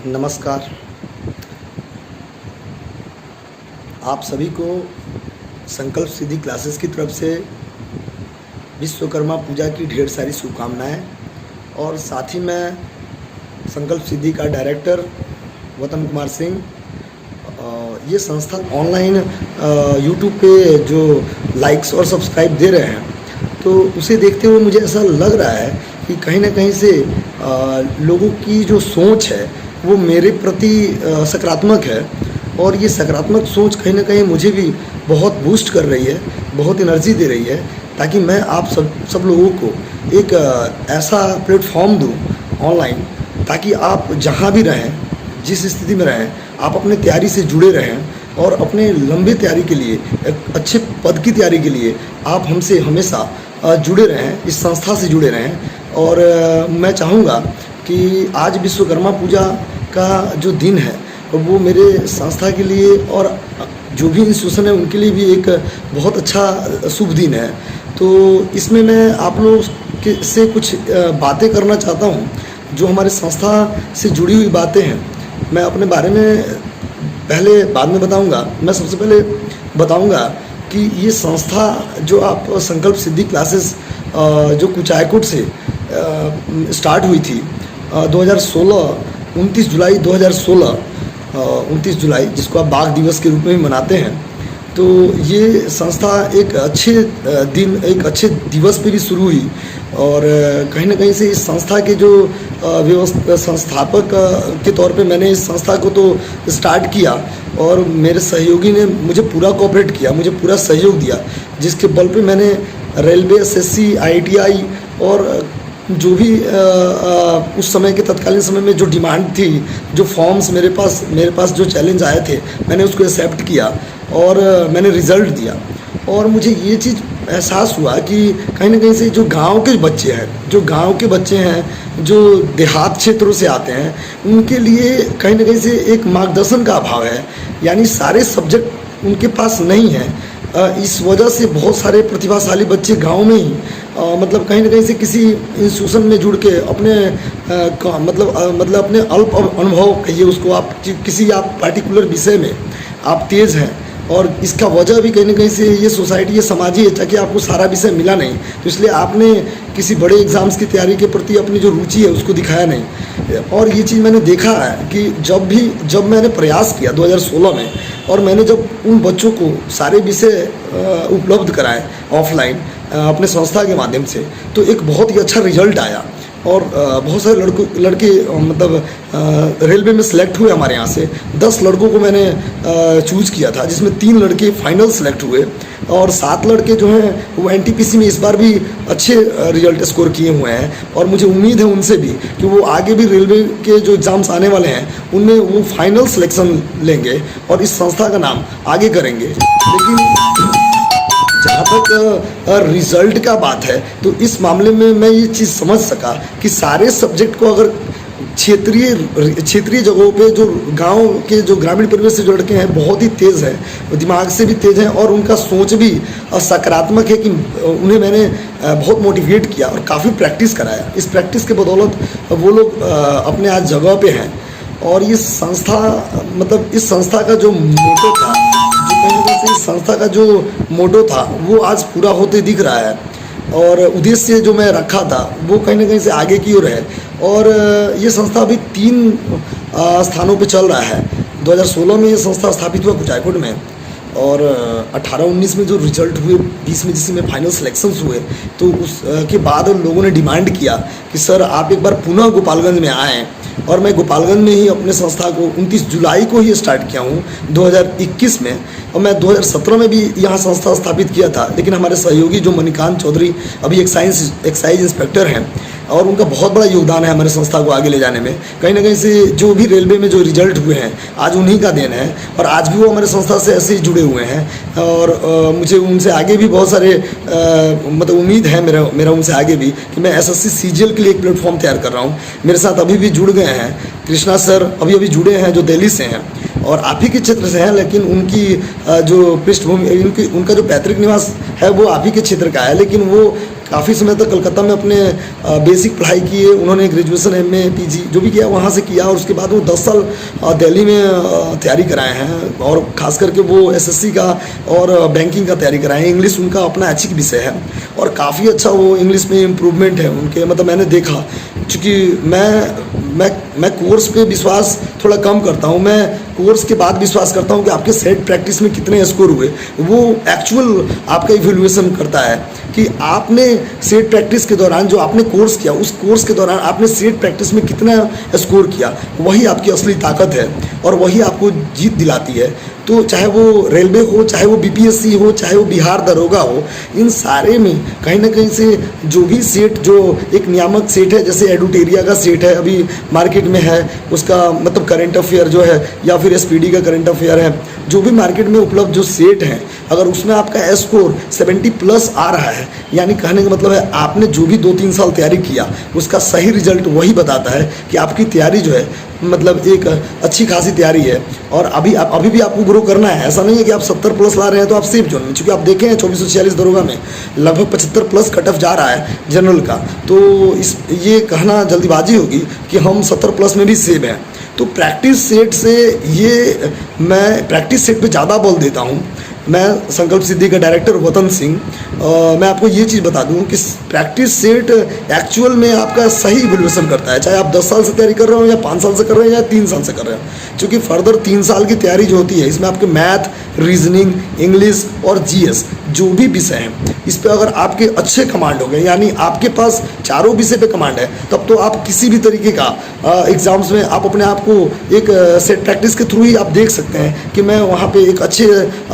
नमस्कार। आप सभी को संकल्प सिद्धि क्लासेस की तरफ से विश्वकर्मा पूजा की ढेर सारी शुभकामनाएं। और साथ ही मैं संकल्प सिद्धि का डायरेक्टर वतन कुमार सिंह, ये संस्था ऑनलाइन यूट्यूब पे जो लाइक्स और सब्सक्राइब दे रहे हैं, तो उसे देखते हुए मुझे ऐसा लग रहा है कि कहीं ना कहीं से लोगों की जो सोच है वो मेरे प्रति सकारात्मक है। और ये सकारात्मक सोच कहीं ना कहीं मुझे भी बहुत बूस्ट कर रही है, बहुत एनर्जी दे रही है, ताकि मैं आप सब लोगों को एक ऐसा प्लेटफॉर्म दूं ऑनलाइन, ताकि आप जहां भी रहें, जिस स्थिति में रहें, आप अपने तैयारी से जुड़े रहें और अपने लंबे तैयारी के लिए, एक अच्छे पद की तैयारी के लिए आप हमसे हमेशा जुड़े रहें, इस संस्था से जुड़े रहें। और मैं चाहूँगा कि आज विश्वकर्मा पूजा का जो दिन है वो मेरे संस्था के लिए और जो भी इंस्टीट्यूशन है उनके लिए भी एक बहुत अच्छा शुभ दिन है। तो इसमें मैं आप लोग से कुछ बातें करना चाहता हूँ, जो हमारे संस्था से जुड़ी हुई बातें हैं। मैं अपने बारे में पहले बाद में बताऊँगा। मैं सबसे पहले बताऊँगा कि ये संस्था जो आप संकल्प सिद्धि क्लासेस जो कुचायकोट से स्टार्ट हुई थी 2016, 29 जुलाई 2016, 29 जुलाई, जिसको आप बाघ दिवस के रूप में भी मनाते हैं। तो ये संस्था एक अच्छे दिन, एक अच्छे दिवस पे भी शुरू हुई। और कहीं ना कहीं से इस संस्था के जो संस्थापक के तौर पे मैंने इस संस्था को तो स्टार्ट किया, और मेरे सहयोगी ने मुझे पूरा कोऑपरेट किया, मुझे पूरा सहयोग दिया, जिसके बल पे मैंने रेलवे, एसएससी, IITI और जो भी उस समय के तत्कालीन समय में जो डिमांड थी, जो फॉर्म्स मेरे पास जो चैलेंज आए थे, मैंने उसको एक्सेप्ट किया और मैंने रिज़ल्ट दिया। और मुझे ये चीज़ एहसास हुआ कि कहीं ना कहीं से जो गांव के बच्चे हैं, जो देहात क्षेत्रों से आते हैं, उनके लिए कहीं ना कहीं से एक मार्गदर्शन का अभाव है। यानी सारे सब्जेक्ट उनके पास नहीं है। इस वजह से बहुत सारे प्रतिभाशाली बच्चे गांव में ही मतलब कहीं ना कहीं से किसी इंस्टीट्यूशन में जुड़ के अपने मतलब अपने अल्प अनुभव कहिए उसको, आप किसी आप पार्टिकुलर विषय में आप तेज़ हैं, और इसका वजह भी कहीं ना कहीं से ये सोसाइटी, ये समाज ही है, ताकि आपको सारा विषय मिला नहीं, तो इसलिए आपने किसी बड़े एग्ज़ाम्स की तैयारी के प्रति अपनी जो रुचि है उसको दिखाया नहीं। और ये चीज़ मैंने देखा है कि जब मैंने प्रयास किया 2016 में, और मैंने जब उन बच्चों को सारे विषय उपलब्ध कराए ऑफलाइन अपने संस्था के माध्यम से, तो एक बहुत ही अच्छा रिजल्ट आया। और बहुत सारे लड़के मतलब रेलवे में सिलेक्ट हुए हमारे यहाँ से। 10 लड़कों को मैंने चूज़ किया था, जिसमें 3 लड़के फाइनल सेलेक्ट हुए, और 7 लड़के जो हैं वो NTPC में इस बार भी अच्छे रिजल्ट स्कोर किए हुए हैं। और मुझे उम्मीद है उनसे भी कि वो आगे भी रेलवे के जो एग्ज़ाम्स आने वाले हैं उनमें वो फाइनल सिलेक्शन लेंगे और इस संस्था का नाम आगे करेंगे। लेकिन जहाँ तक रिज़ल्ट का बात है, तो इस मामले में मैं ये चीज़ समझ सका कि सारे सब्जेक्ट को अगर क्षेत्रीय जगहों पे जो गांव के जो ग्रामीण परिवेश से जो लड़के हैं बहुत ही तेज़ हैं, दिमाग से भी तेज़ हैं, और उनका सोच भी सकारात्मक है, कि उन्हें मैंने बहुत मोटिवेट किया और काफ़ी प्रैक्टिस कराया। इस प्रैक्टिस के बदौलत वो लोग अपने आज जगह पे हैं। और ये संस्था, मतलब इस संस्था का जो मोटो था, इस संस्था का जो मोटो था वो आज पूरा होते दिख रहा है। और उद्देश्य जो मैं रखा था वो कहीं ना कहीं से आगे की ओर है। और ये संस्था अभी 3 स्थानों पे चल रहा है। 2016 में ये संस्था स्थापित हुआ कुचायकोट में, और 18-19 में जो रिजल्ट हुए, 20 में जिसमें फाइनल सिलेक्शंस हुए, तो उसके बाद लोगों ने डिमांड किया कि सर आप एक बार पुनः गोपालगंज में आएँ। और मैं गोपालगंज में ही अपने संस्था को 29 जुलाई को ही स्टार्ट किया हूँ 2021 में। और मैं 2017 में भी यहाँ संस्था स्थापित किया था, लेकिन हमारे सहयोगी जो मणिकांत चौधरी अभी एक्साइज इंस्पेक्टर हैं, और उनका बहुत बड़ा योगदान है हमारे संस्था को आगे ले जाने में। कहीं ना कहीं से जो भी रेलवे में जो रिजल्ट हुए हैं आज उन्हीं का देन है, और आज भी वो हमारे संस्था से ऐसे ही जुड़े हुए हैं। और मुझे उनसे आगे भी बहुत सारे मतलब उम्मीद है मेरा उनसे आगे भी, कि मैं SSC CGL के लिए एक प्लेटफॉर्म तैयार कर रहा हूँ। मेरे साथ अभी भी जुड़ गए हैं कृष्णा सर, अभी जुड़े हैं, जो दिल्ली से हैं और आप ही के क्षेत्र से हैं, लेकिन उनकी जो पृष्ठभूमि, उनका जो पैतृक निवास है वो आप ही के क्षेत्र का है, लेकिन वो काफ़ी समय तक कलकत्ता में अपने बेसिक पढ़ाई की है। उन्होंने ग्रेजुएशन एमए पीजी जो भी किया वहाँ से किया, और उसके बाद वो 10 साल दिल्ली में तैयारी कराए हैं, और ख़ास करके वो एसएससी का और बैंकिंग का तैयारी कराए हैं। इंग्लिश उनका अपना ऐच्छिक विषय है और काफ़ी अच्छा वो इंग्लिश में इम्प्रूवमेंट है उनके, मतलब मैंने देखा। चूँकि मैं कोर्स पे विश्वास थोड़ा कम करता हूँ, मैं कोर्स के बाद विश्वास करता हूँ कि आपके सेट प्रैक्टिस में कितने स्कोर हुए। वो एक्चुअल आपका इवैल्यूएशन करता है कि आपने सेट प्रैक्टिस के दौरान जो आपने कोर्स किया, उस कोर्स के दौरान आपने सेट प्रैक्टिस में कितना स्कोर किया, वही आपकी असली ताकत है और वही आपको जीत दिलाती है। तो चाहे वो रेलवे हो, चाहे वो बीपीएससी हो, चाहे वो बिहार दरोगा हो, इन सारे में कहीं ना कहीं से जो भी सेट, जो एक नियामक सेट है, जैसे एडुटेरिया का सेट है अभी मार्केट में है, उसका मतलब करंट अफेयर जो है, या फिर एसपीडी का करंट अफेयर है, जो भी मार्केट में उपलब्ध जो सेट हैं, अगर उसमें आपका स्कोर 70+ आ रहा है, यानी कहने का मतलब है आपने जो भी 2-3 साल तैयारी किया उसका सही रिजल्ट वही बताता है कि आपकी तैयारी जो है मतलब एक अच्छी खासी तैयारी है। और अभी भी आपको ग्रो करना है। ऐसा नहीं है कि आप 70+ ला रहे हैं तो आप सेफ जोन में, चूँकि आप देखें 2446 दरोगा में लगभग 75+ कट ऑफ जा रहा है जनरल का, तो ये कहना जल्दीबाजी होगी कि हम 70+ में भी सेफ हैं। तो प्रैक्टिस सेट से ये मैं प्रैक्टिस सेट पे ज़्यादा बल देता हूँ। मैं संकल्प सिद्धि का डायरेक्टर वतन सिंह, मैं आपको ये चीज़ बता दूं कि प्रैक्टिस सेट एक्चुअल में आपका सही इवैल्यूएशन करता है, चाहे आप 10 साल से तैयारी कर रहे हो या 5 साल से कर रहे हो या 3 साल से कर रहे हो। क्योंकि फर्दर 3 साल की तैयारी जो होती है, इसमें आपके मैथ, रीजनिंग, इंग्लिश और जीएस जो भी विषय हैं, इस पर अगर आपके अच्छे कमांड हो गए, यानी आपके पास चारों विषय पे कमांड है, तब तो आप किसी भी तरीके का एग्ज़ाम्स में आप अपने आप को एक सेट प्रैक्टिस के थ्रू ही आप देख सकते हैं कि मैं वहाँ पे एक अच्छे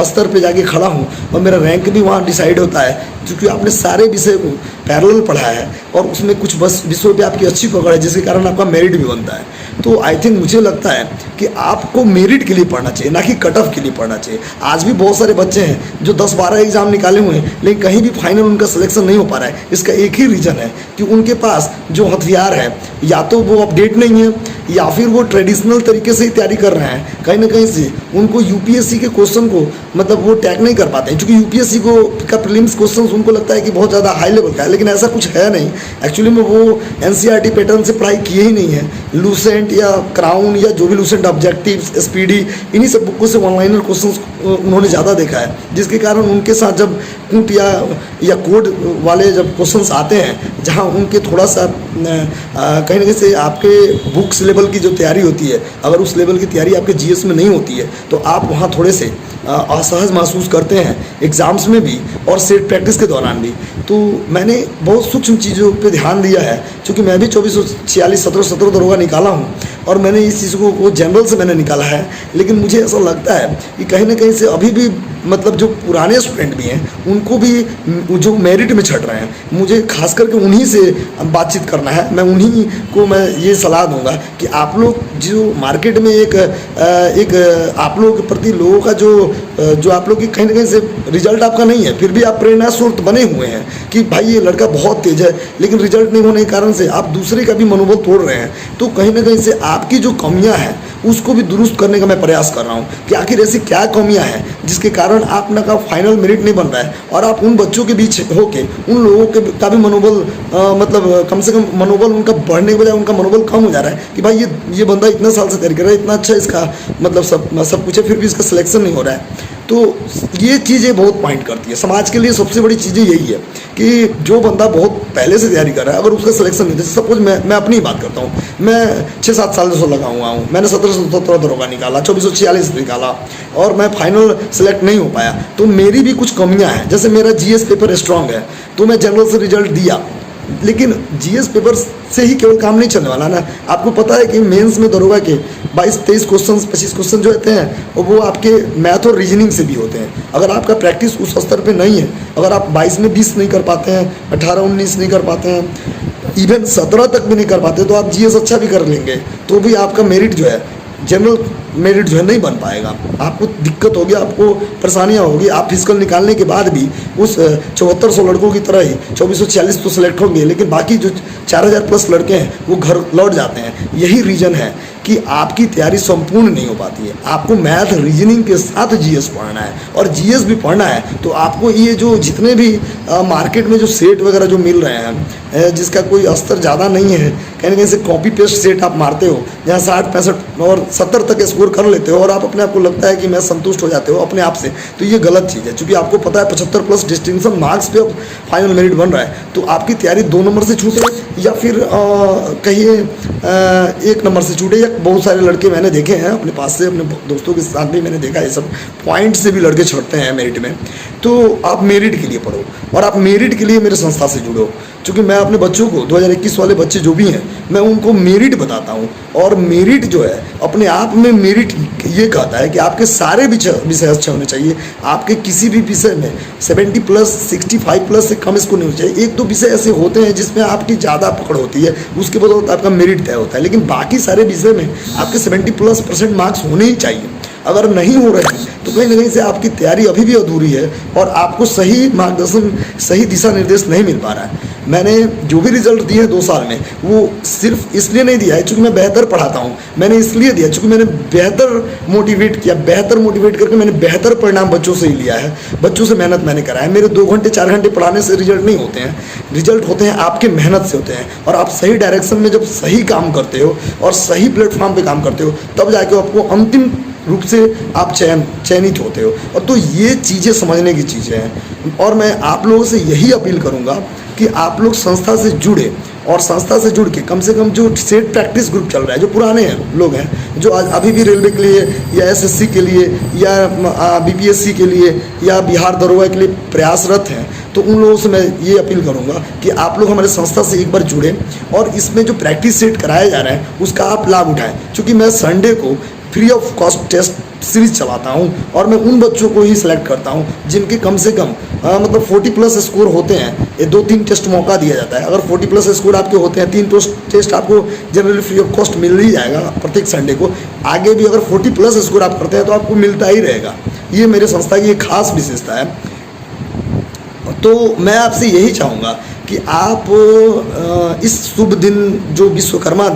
स्तर पे जाके खड़ा हूँ और मेरा रैंक भी वहाँ डिसाइड होता है, क्योंकि आपने सारे विषय को पैरेलल पढ़ा है और उसमें कुछ बस विषयों पे आपकी अच्छी पकड़ है, जिसके कारण आपका मेरिट भी बनता है। तो आई थिंक मुझे लगता है कि आपको मेरिट के लिए पढ़ना चाहिए, ना कि कट ऑफ के लिए पढ़ना चाहिए। आज भी बहुत सारे बच्चे हैं जो 10-12 एग्जाम निकाले हुए हैं, लेकिन कहीं भी फाइनल उनका सिलेक्शन नहीं हो पा रहा है। इसका एक ही रीज़न है कि उनके पास जो हथियार है, या तो वो अपडेट नहीं है, या फिर वो ट्रेडिशनल तरीके से ही तैयारी कर रहे हैं। कहीं ना कहीं से उनको यूपीएससी के क्वेश्चन को मतलब वो टैग नहीं कर पाते हैं, क्योंकि यूपीएससी का प्रीलिम्स क्वेश्चन उनको लगता है कि बहुत ज़्यादा हाई लेवल का है, लेकिन ऐसा कुछ है नहीं। एक्चुअली में वो एनसीईआरटी पैटर्न से पढ़ाई किए ही नहीं है। लूसेंट या क्राउन या जो भी लूसेंट ऑब्जेक्टिव्स, एसपीडी, इन्हीं सब बुकों से ऑनलाइनर क्वेश्चंस उन्होंने ज़्यादा देखा है, जिसके कारण उनके साथ जब कूट या कोड वाले जब क्वेश्चंस आते हैं, जहां उनके थोड़ा सा कहीं ना कहीं से आपके बुक्स लेवल की जो तैयारी होती है, अगर उस लेवल की तैयारी आपके जीएस में नहीं होती है, तो आप वहाँ थोड़े से असहज महसूस करते हैं एग्ज़ाम्स में भी और सेट प्रैक्टिस के दौरान भी। तो मैंने बहुत सूक्ष्म चीज़ों पे ध्यान दिया है, क्योंकि मैं भी 2446 17 दरोगा निकाला हूँ और मैंने इस चीज़ को वो जनरल से मैंने निकाला है। लेकिन मुझे ऐसा लगता है कि कहीं ना कहीं से अभी भी मतलब जो पुराने स्टूडेंट भी हैं, उनको भी जो मेरिट में छट रहे हैं, मुझे खास करके उन्हीं से बातचीत करना है। मैं उन्हीं को मैं ये सलाह दूंगा कि आप लोग जो मार्केट में एक आप लोगों के प्रति लोगों का जो आप लोग की कहीं ना कहीं से रिजल्ट आपका नहीं है, फिर भी आप प्रेरणा स्रोत बने हुए हैं कि भाई ये लड़का बहुत तेज है, लेकिन रिजल्ट नहीं होने के कारण से आप दूसरे का भी मनोबल तोड़ रहे हैं। तो कहीं ना कहीं से आपकी जो कमियां हैं उसको भी दुरुस्त करने का मैं प्रयास कर रहा हूँ कि आखिर ऐसी क्या कमियां हैं जिसके कारण आपका का फाइनल मेरिट नहीं बन रहा है, और आप उन बच्चों के बीच होके उन लोगों के का भी मनोबल मतलब कम से कम मनोबल उनका बढ़ने के बजाय उनका मनोबल कम हो जा रहा है कि भाई ये बंदा इतना साल से तैयारी कर रहा है, इतना अच्छा इसका मतलब सब कुछ है, फिर भी इसका सिलेक्शन नहीं हो रहा है। तो ये चीज़ें बहुत पॉइंट करती है। समाज के लिए सबसे बड़ी चीज़ें यही है कि जो बंदा बहुत पहले से तैयारी कर रहा है, अगर उसका सिलेक्शन नहीं, जैसे सपोज मैं अपनी ही बात करता हूँ, मैं 6-7 साल से लगा हुआ हूँ, मैंने 1717 दरोगा निकाला, 2446 निकाला और मैं फाइनल सेलेक्ट नहीं हो पाया, तो मेरी भी कुछ कमियाँ हैं। जैसे मेरा जीएस पेपर स्ट्रांग है, तो मैं जनरल से रिजल्ट दिया, लेकिन जीएस पेपर से ही केवल काम नहीं चलने वाला ना। आपको पता है कि मेंस में दरोगा के 22-23 क्वेश्चन 25 क्वेश्चन जो होते हैं, और वो आपके मैथ और रीजनिंग से भी होते हैं। अगर आपका प्रैक्टिस उस स्तर पे नहीं है, अगर आप 22 में 20 नहीं कर पाते हैं, 18-19 नहीं कर पाते हैं, इवन 17 तक भी नहीं कर पाते, तो आप जीएस अच्छा भी कर लेंगे तो भी आपका मेरिट जो है, जनरल मेरिट जो है नहीं बन पाएगा। आपको दिक्कत होगी, आपको परेशानियाँ होगी। आप फिजिकल निकालने के बाद भी उस 7400 लड़कों की तरह ही 2446 तो सिलेक्ट होंगे, लेकिन बाकी जो 4000+ लड़के हैं वो घर लौट जाते हैं। यही रीज़न है कि आपकी तैयारी संपूर्ण नहीं हो पाती है। आपको मैथ रीजनिंग के साथ जीएस पढ़ना है, और जीएस भी पढ़ना है तो आपको ये जो जितने भी मार्केट में जो सेट वगैरह जो मिल रहे हैं, जिसका कोई स्तर ज़्यादा नहीं है, कहीं ना कहीं से कॉपी पेस्ट सेट आप मारते हो जहाँ 60, 65 और 70 तक स्कोर कर लेते हो और आप अपने आप को लगता है कि मैं संतुष्ट हो जाते हो अपने आप से, तो ये गलत चीज़ है। क्योंकि आपको पता है 75 प्लस डिस्टिंक्शन मार्क्स पे फाइनल मेरिट बन रहा है, तो आपकी तैयारी 2 नंबर से छूटे या फिर कहिए 1 नंबर से छूटे। या बहुत सारे लड़के मैंने देखे हैं अपने पास से, अपने दोस्तों के साथ भी मैंने देखा है, सब पॉइंट से भी लड़के छटते हैं मेरिट में। तो आप मेरिट के लिए पढ़ो और आप मेरिट के लिए मेरे संस्था से जुड़ो, क्योंकि मैं अपने बच्चों को 2021 वाले बच्चे जो भी हैं मैं उनको मेरिट बताता हूँ। और मेरिट जो है अपने आप में मेरिट ये कहता है कि आपके सारे विषय अच्छे होने चाहिए। आपके किसी भी विषय में 70 प्लस 65 प्लस से कम स्कोर नहीं होना चाहिए। 1-2 विषय ऐसे होते हैं जिसमें आपकी ज़्यादा पकड़ होती है, उसके बदौलत आपका मेरिट तय होता है, लेकिन बाकी सारे विषय में आपके 70+ % मार्क्स होने ही चाहिए। अगर नहीं हो रहे हैं तो कहीं ना कहीं से आपकी तैयारी अभी भी अधूरी है और आपको सही मार्गदर्शन, सही दिशा निर्देश नहीं मिल पा रहा है। मैंने जो भी रिजल्ट दिए हैं 2 साल में, वो सिर्फ इसलिए नहीं दिया है क्योंकि मैं बेहतर पढ़ाता हूँ, मैंने इसलिए दिया क्योंकि मैंने बेहतर मोटिवेट किया, बेहतर मोटिवेट करके मैंने बेहतर परिणाम बच्चों से ही लिया है, बच्चों से मेहनत मैंने करा है। मेरे 2 घंटे 4 घंटे पढ़ाने से रिजल्ट नहीं होते हैं, रिजल्ट होते हैं आपके मेहनत से होते हैं। और आप सही डायरेक्शन में जब सही काम करते हो और सही प्लेटफॉर्म पर काम करते हो, तब जाके आपको अंतिम रूप से आप चयनित होते हो। और तो ये चीज़ें समझने की चीज़ें हैं और मैं आप लोगों से यही अपील करूँगा कि आप लोग संस्था से जुड़े और संस्था से जुड़ के कम से कम जो सेट प्रैक्टिस ग्रुप चल रहा है, जो पुराने हैं लोग हैं, जो आज अभी भी रेलवे के लिए या एसएससी के लिए या बीपीएससी के लिए या बिहार दरोगा के लिए प्रयासरत हैं, तो उन लोगों से मैं ये अपील करूँगा कि आप लोग हमारे संस्था से एक बार जुड़ें और इसमें जो प्रैक्टिस सेट कराया जा रहा है उसका आप लाभ उठाएं। क्योंकि मैं संडे को free of cost test series चलाता हूं और मैं उन बच्चों को ही सिलेक्ट करता हूं जिनके कम से कम मतलब 40+ स्कोर होते हैं। ये 2-3 टेस्ट मौका दिया जाता है। अगर 40+ स्कोर आपके होते हैं, 3 टेस्ट आपको जनरली फ्री ऑफ कॉस्ट मिल ही जाएगा प्रत्येक संडे को। आगे भी अगर 40+ स्कोर आप करते हैं तो आपको मिलता ही रहेगा। ये मेरे संस्था की एक खास विशेषता है। तो मैं आपसे यही चाहूँगा कि आप इस शुभ दिन, जो विश्वकर्मा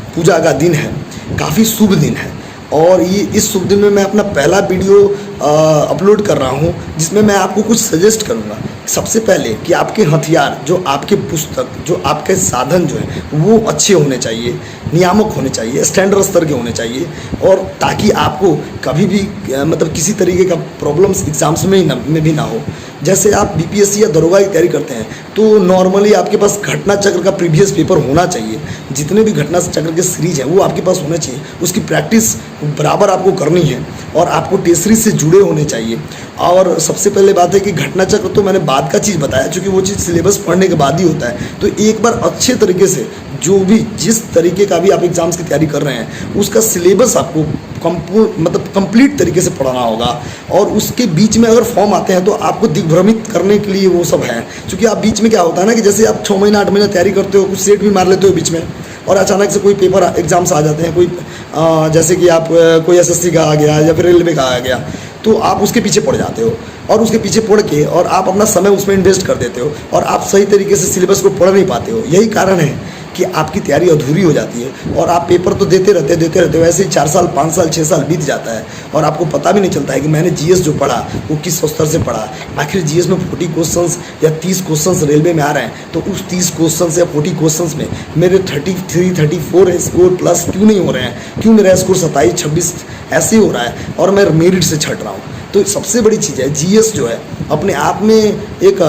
पूजा का दिन है, काफ़ी शुभ दिन है और ये इस शुभ दिन में मैं अपना पहला वीडियो अपलोड कर रहा हूँ जिसमें मैं आपको कुछ सजेस्ट करूँगा। सबसे पहले कि आपके हथियार, जो आपके पुस्तक, जो आपके साधन जो हैं वो अच्छे होने चाहिए, नियामक होने चाहिए, स्टैंडर्ड स्तर के होने चाहिए, और ताकि आपको कभी भी मतलब किसी तरीके का प्रॉब्लम्स एग्जाम्स में भी ना हो। जैसे आप बीपीएससी या दरोगा की तैयारी करते हैं तो नॉर्मली आपके पास घटना चक्र का प्रीवियस पेपर होना चाहिए। जितने भी घटना चक्र के सीरीज हैं वो आपके पास होना चाहिए। उसकी प्रैक्टिस बराबर आपको करनी है और आपको टेस्ट सीरीज से जुड़े होने चाहिए। और सबसे पहले बात है कि घटना चक्र तो मैंने बाद का चीज़ बताया, क्योंकि वो चीज़ सिलेबस पढ़ने के बाद ही होता है। तो एक बार अच्छे तरीके से जो भी जिस तरीके का भी आप एग्ज़ाम्स की तैयारी कर रहे हैं उसका सिलेबस आपको कंप्लीट तरीके से पढ़ाना होगा। और उसके बीच में अगर फॉर्म आते हैं तो आपको दिग्भ्रमित करने के लिए वो सब है। क्योंकि आप बीच में क्या होता है ना कि जैसे आप 6 महीना 8 महीना तैयारी करते हो, कुछ सेट भी मार लेते हो बीच में, और अचानक से कोई पेपर एग्जाम्स आ जाते हैं, कोई जैसे कि आप कोई एसएससी का आ गया या फिर रेलवे का आ गया, तो आप उसके पीछे पड़ जाते हो और उसके पीछे पड़ के और आप अपना समय उसमें इन्वेस्ट कर देते हो और आप सही तरीके से सिलेबस को पढ़ नहीं पाते हो। यही कारण है कि आपकी तैयारी अधूरी हो जाती है और आप पेपर तो देते रहते हो, ऐसे ही 4 साल 5 साल 6 साल बीत जाता है और आपको पता भी नहीं चलता है कि मैंने जीएस जो पढ़ा वो किस स्तर से पढ़ा। आखिर जीएस में 40 क्वेश्चंस या 30 क्वेश्चंस रेलवे में आ रहे हैं, तो उस 30 क्वेश्चंस या 40 क्वेश्चंस में मेरे 33 34 स्कोर प्लस क्यों नहीं हो रहे हैं? क्यों मेरा स्कोर 27 26 ऐसे ही हो रहा है और मैं मेरिट से छट रहा हूँ? तो सबसे बड़ी चीज़ है जीएस जो है अपने आप में एक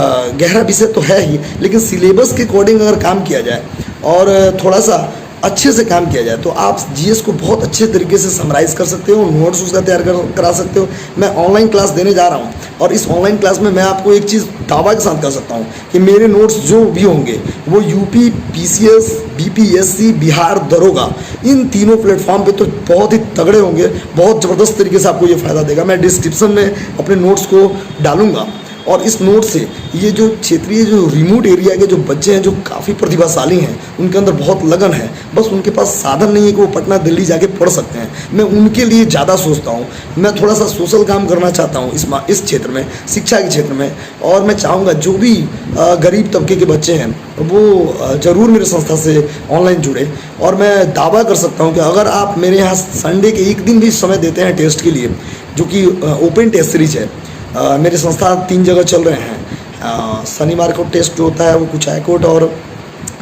गहरा विषय तो है ही, लेकिन सिलेबस के अकॉर्डिंग अगर काम किया जाए और थोड़ा सा अच्छे से काम किया जाए तो आप जीएस को बहुत अच्छे तरीके से समराइज़ कर सकते हो, नोट्स उसका तैयार करा सकते हो। मैं ऑनलाइन क्लास देने जा रहा हूँ और इस ऑनलाइन क्लास में मैं आपको एक चीज़ दावा के साथ कर सकता हूँ कि मेरे नोट्स जो भी होंगे वो यूपी, पीसीएस, बीपीएससी, बिहार दरोगा, इन तीनों प्लेटफॉर्म पे तो बहुत ही तगड़े होंगे, बहुत ज़बरदस्त तरीके से आपको ये फ़ायदा देगा। मैं डिस्क्रिप्शन में अपने नोट्स को डालूंगा और इस नोट से ये जो क्षेत्रीय जो रिमोट एरिया के जो बच्चे हैं जो काफ़ी प्रतिभाशाली हैं, उनके अंदर बहुत लगन है, बस उनके पास साधन नहीं है कि वो पटना दिल्ली जाके पढ़ सकते हैं, मैं उनके लिए ज़्यादा सोचता हूँ। मैं थोड़ा सा सोशल काम करना चाहता हूँ इस क्षेत्र में, शिक्षा के क्षेत्र में। और मैं चाहूँगा जो भी गरीब तबके के बच्चे हैं वो ज़रूर मेरे संस्था से ऑनलाइन जुड़े। और मैं दावा कर सकता हूँ कि अगर आप मेरे यहाँ संडे के एक दिन भी समय देते हैं टेस्ट के लिए, जो कि ओपन टेस्ट सीरीज है, मेरे संस्था 3 जगह चल रहे हैं। शनिवार को टेस्ट होता है वो कुचायकोट और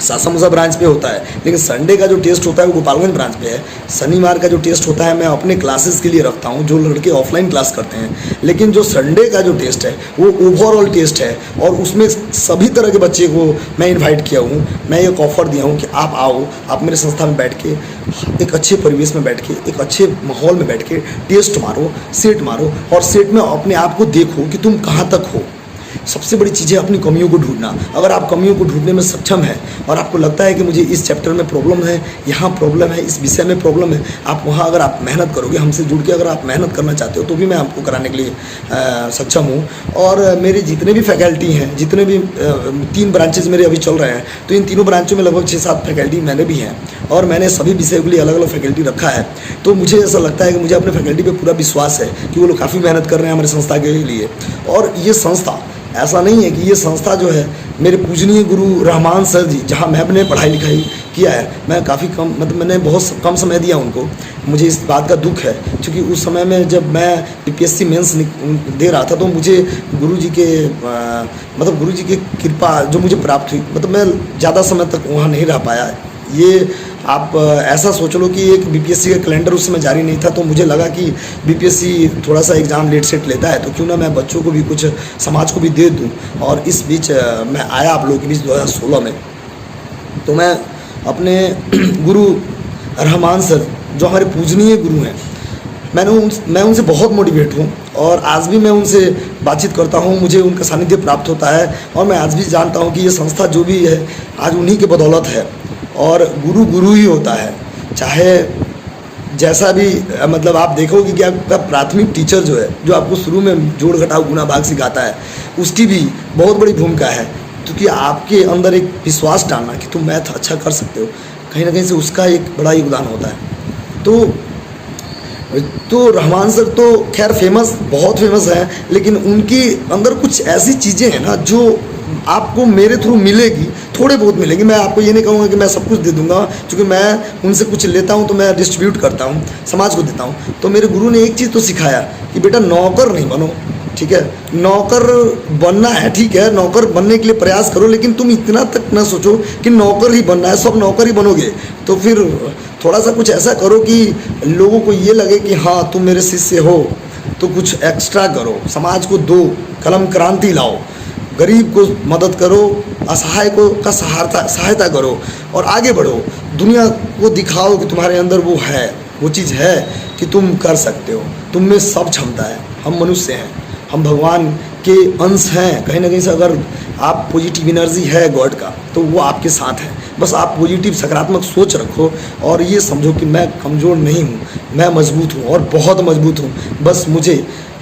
सासामुसा ब्रांच पे होता है, लेकिन संडे का जो टेस्ट होता है वो गोपालगंज ब्रांच पे है। शनिवार का जो टेस्ट होता है मैं अपने क्लासेस के लिए रखता हूँ, जो लड़के ऑफलाइन क्लास करते हैं। लेकिन जो संडे का जो टेस्ट है वो ओवरऑल टेस्ट है, और उसमें सभी तरह के बच्चे को मैं इन्वाइट किया हूँ। मैं एक ऑफ़र दिया हूँ कि आप आओ, आप मेरे संस्था में बैठ के एक अच्छे परिवेश में बैठ के, एक अच्छे माहौल में बैठ के टेस्ट मारो, सेट मारो, और सेट में अपने आप को देखो कि तुम कहाँ तक हो। सबसे बड़ी चीज़ है अपनी कमियों को ढूंढना। अगर आप कमियों को ढूंढने में सक्षम हैं और आपको लगता है कि मुझे इस चैप्टर में प्रॉब्लम है, यहाँ प्रॉब्लम है, इस विषय में प्रॉब्लम है, आप वहाँ अगर आप मेहनत करोगे, हमसे जुड़ के अगर आप मेहनत करना चाहते हो तो भी मैं आपको कराने के लिए सक्षम हूँ। और मेरे जितने भी फैकल्टी हैं, जितने भी 3 ब्रांचेज मेरे अभी चल रहे हैं, तो इन तीनों ब्रांचों में लगभग 6-7 फैकल्टी मैंने भी हैं, और मैंने सभी विषयों के लिए अलग अलग फैकल्टी रखा है। तो मुझे ऐसा लगता है कि मुझे अपने फैकल्टी पर पूरा विश्वास है कि वो लोग काफ़ी मेहनत कर रहे हैं हमारी संस्था के लिए। और ये संस्था ऐसा नहीं है कि ये संस्था जो है मेरे पूजनीय गुरु रहमान सर जी, जहाँ मैंने पढ़ाई लिखाई किया है, मैं काफ़ी कम, मतलब मैंने बहुत कम समय दिया उनको। मुझे इस बात का दुख है, क्योंकि उस समय में जब मैं बीपीएससी मेंस दे रहा था तो मुझे गुरुजी की कृपा जो मुझे प्राप्त हुई, मतलब मैं ज़्यादा समय तक वहाँ नहीं रह पाया। ये आप ऐसा सोच लो कि एक बीपीएससी का कैलेंडर उस समय जारी नहीं था, तो मुझे लगा कि बीपीएससी थोड़ा सा एग्ज़ाम लेट सेट लेता है, तो क्यों ना मैं बच्चों को भी कुछ, समाज को भी दे दूं। और इस बीच मैं आया आप लोगों के बीच 2016 में। तो मैं अपने गुरु रहमान सर, जो हमारे पूजनीय गुरु हैं, मैं उनसे बहुत मोटिवेट हूँ, और आज भी मैं उनसे बातचीत करता हूँ, मुझे उनका सानिध्य प्राप्त होता है। और मैं आज भी जानता हूँ कि ये संस्था जो भी है आज उन्हीं के बदौलत है, और गुरु गुरु ही होता है। चाहे जैसा भी, मतलब आप देखोगे कि आपका प्राथमिक टीचर जो है, जो आपको शुरू में जोड़ घटाव गुणा भाग सिखाता है, उसकी भी बहुत बड़ी भूमिका है, क्योंकि आपके अंदर एक विश्वास डालना कि तुम मैथ अच्छा कर सकते हो, कहीं ना कहीं से उसका एक बड़ा योगदान होता है। तो रहमान सर तो खैर बहुत फेमस हैं, लेकिन उनके अंदर कुछ ऐसी चीज़ें हैं ना जो आपको मेरे थ्रू मिलेगी, थोड़े बहुत मिलेंगी। मैं आपको ये नहीं कहूँगा कि मैं सब कुछ दे दूँगा, क्योंकि मैं उनसे कुछ लेता हूँ तो मैं डिस्ट्रीब्यूट करता हूँ, समाज को देता हूँ। तो मेरे गुरु ने एक चीज़ तो सिखाया कि बेटा नौकर नहीं बनो, ठीक है, नौकर बनना है, ठीक है, नौकर बनने के लिए प्रयास करो, लेकिन तुम इतना तक ना सोचो कि नौकर ही बनना है, सब नौकर ही बनोगे। तो फिर थोड़ा सा कुछ ऐसा करो कि लोगों को ये लगे कि हाँ तुम मेरे शिष्य हो, तो कुछ एक्स्ट्रा करो, समाज को दो, कलम क्रांति लाओ, गरीब को मदद करो, असहाय को का सहायता करो, और आगे बढ़ो। दुनिया को दिखाओ कि तुम्हारे अंदर वो है, वो चीज़ है कि तुम कर सकते हो, तुम में सब क्षमता है। हम मनुष्य हैं, हम भगवान के अंश हैं, कहीं ना कहीं से अगर आप पॉजिटिव एनर्जी है गॉड का, तो वो आपके साथ है। बस आप पॉजिटिव सकारात्मक सोच रखो, और ये समझो कि मैं कमज़ोर नहीं हूँ, मैं मजबूत हूँ, और बहुत मजबूत हूँ। बस मुझे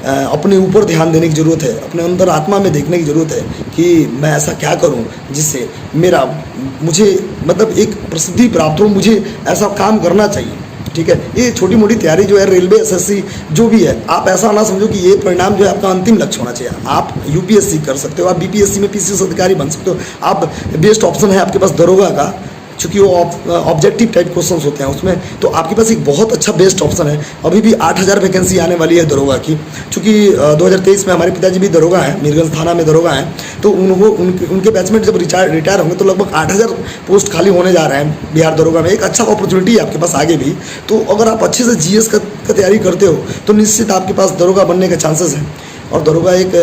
अपने ऊपर ध्यान देने की ज़रूरत है, अपने अंदर आत्मा में देखने की ज़रूरत है कि मैं ऐसा क्या करूं जिससे मुझे मतलब एक प्रसिद्धि प्राप्त हो, मुझे ऐसा काम करना चाहिए, ठीक है। ये छोटी मोटी तैयारी जो है, रेलवे, एसएससी जो भी है, आप ऐसा ना समझो कि ये परिणाम जो है आपका अंतिम लक्ष्य होना चाहिए। आप यूपीएससी कर सकते हो, आप बीपीएससी में पीसीएस अधिकारी बन सकते हो, आप बेस्ट ऑप्शन है आपके पास दरोगा का, चूँकि वो ऑब्जेक्टिव टाइप क्वेश्चंस होते हैं उसमें, तो आपके पास एक बहुत अच्छा बेस्ट ऑप्शन है। अभी भी 8000 वैकेंसी आने वाली है दरोगा की, चूँकि 2023 में हमारे पिताजी भी दरोगा हैं, मीरगंज थाना में दरोगा हैं, तो उनके बैचमेट जब रिटायर होंगे तो लगभग 8000 पोस्ट खाली होने जा रहे हैं बिहार दरोगा में। एक अच्छा अपॉर्चुनिटी है आपके पास आगे भी। तो अगर आप अच्छे से जीएस का तैयारी करते हो तो निश्चित आपके पास दरोगा बनने के चांसेस हैं, और दरोगा एक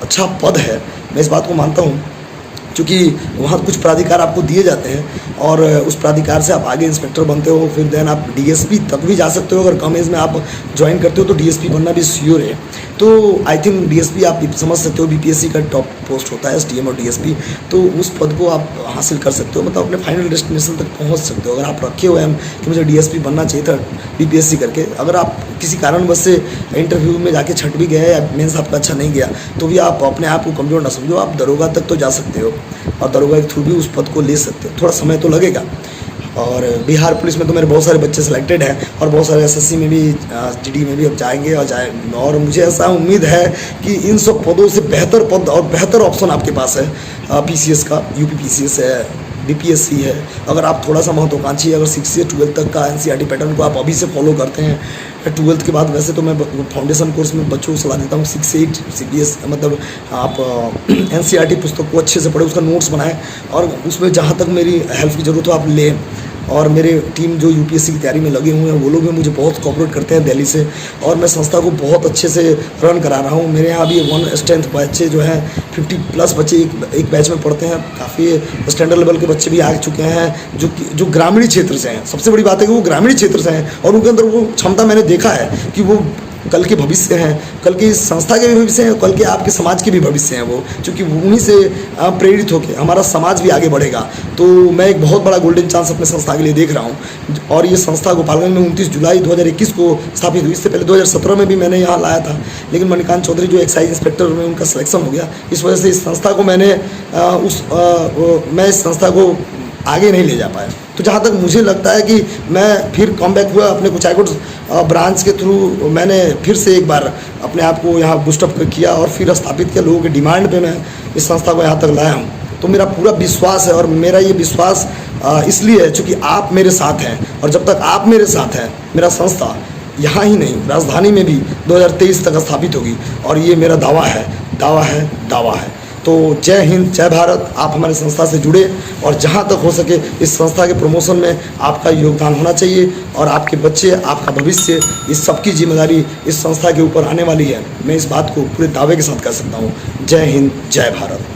अच्छा पद है, मैं इस बात को मानता हूँ। क्योंकि वहाँ कुछ प्राधिकार आपको दिए जाते हैं और उस प्राधिकार से आप आगे इंस्पेक्टर बनते हो, फिर देन आप डीएसपी तक भी जा सकते हो। अगर कम एज में आप ज्वाइन करते हो तो डीएसपी बनना भी श्योर है। तो आई थिंक डीएसपी आप समझ सकते हो, बीपीएससी का टॉप पोस्ट होता है एसडीएम और डीएसपी, तो उस पद को आप हासिल कर सकते हो, मतलब अपने फाइनल डेस्टिनेशन तक पहुंच सकते हो। अगर आप रखे हुए हैं कि मुझे डीएसपी बनना चाहिए था बीपीएससी करके, अगर आप किसी कारणवश से इंटरव्यू में जाके छट भी गए या मेंस आपका अच्छा नहीं गया, तो भी आप अपने आप को कमज़ोर ना समझो, आप दरोगा तक तो जा सकते हो और दरोगा के थ्रू भी उस पद को ले सकते हो। थोड़ा समय तो लगेगा। और बिहार पुलिस में तो मेरे बहुत सारे बच्चे सेलेक्टेड हैं और बहुत सारे एसएससी में भी, जीडी में भी अब जाएंगे और मुझे ऐसा उम्मीद है कि इन सब पदों से बेहतर पद और बेहतर ऑप्शन आपके पास है। पीसीएस का यूपी पीसीएस है, बीपीएससी है। अगर आप थोड़ा सा महत्वाकांक्षी, अगर 6 से 12 तक का एनसीईआरटी पैटर्न को आप अभी से फॉलो करते हैं, 12th के बाद वैसे तो मैं फाउंडेशन कोर्स में बच्चों को सलाह देता हूँ 6 से 8 सीबीएस, मतलब आप एनसीईआरटी पुस्तक को अच्छे से पढ़ें, उसका नोट्स बनाएं और उसमें जहाँ तक मेरी हेल्प की ज़रूरत हो आप लें। और मेरे टीम जो यूपीएससी की तैयारी में लगे हुए हैं वो लोग भी मुझे बहुत कोऑपरेट करते हैं दिल्ली से, और मैं संस्था को बहुत अच्छे से रन करा रहा हूँ। मेरे यहाँ भी 1 स्ट्रेंथ बच्चे जो हैं 50+ बच्चे एक बैच में पढ़ते हैं। काफ़ी स्टैंडर्ड लेवल के बच्चे भी आ चुके हैं जो ग्रामीण क्षेत्र से हैं। सबसे बड़ी बात है कि वो ग्रामीण क्षेत्र से हैं और उनके अंदर वो क्षमता मैंने देखा है कि वो कल के भविष्य हैं, कल की संस्था के भी भविष्य हैं, कल के आपके समाज के भी भविष्य हैं वो, क्योंकि उन्हीं से प्रेरित होकर हमारा समाज भी आगे बढ़ेगा। तो मैं एक बहुत बड़ा गोल्डन चांस अपने संस्था के लिए देख रहा हूँ। और ये संस्था गोपालगंज में 29 जुलाई 2021 को स्थापित हुई। इससे पहले 2017 में भी मैंने यहाँ लाया था, लेकिन मणिकांत चौधरी जो एक्साइज इंस्पेक्टर में उनका सिलेक्शन हो गया, इस वजह से इस संस्था को मैं इस संस्था को आगे नहीं ले जा पाया। तो जहाँ तक मुझे लगता है कि मैं फिर कम बैक हुआ अपने कुचायकोट ब्रांच के थ्रू, मैंने फिर से एक बार अपने आप को यहाँ बूस्टअप किया और फिर स्थापित किया। लोगों के डिमांड पे मैं इस संस्था को यहाँ तक लाया हूँ। तो मेरा पूरा विश्वास है और मेरा ये विश्वास इसलिए है क्योंकि आप मेरे साथ हैं, और जब तक आप मेरे साथ हैं मेरा संस्था यहाँ ही नहीं राजधानी में भी 2023 तक स्थापित होगी। और ये मेरा दावा है। तो जय हिंद, जय भारत। आप हमारे संस्था से जुड़े और जहाँ तक हो सके इस संस्था के प्रमोशन में आपका योगदान होना चाहिए, और आपके बच्चे, आपका भविष्य, इस सबकी जिम्मेदारी इस संस्था के ऊपर आने वाली है। मैं इस बात को पूरे दावे के साथ कह सकता हूँ। जय हिंद, जय भारत।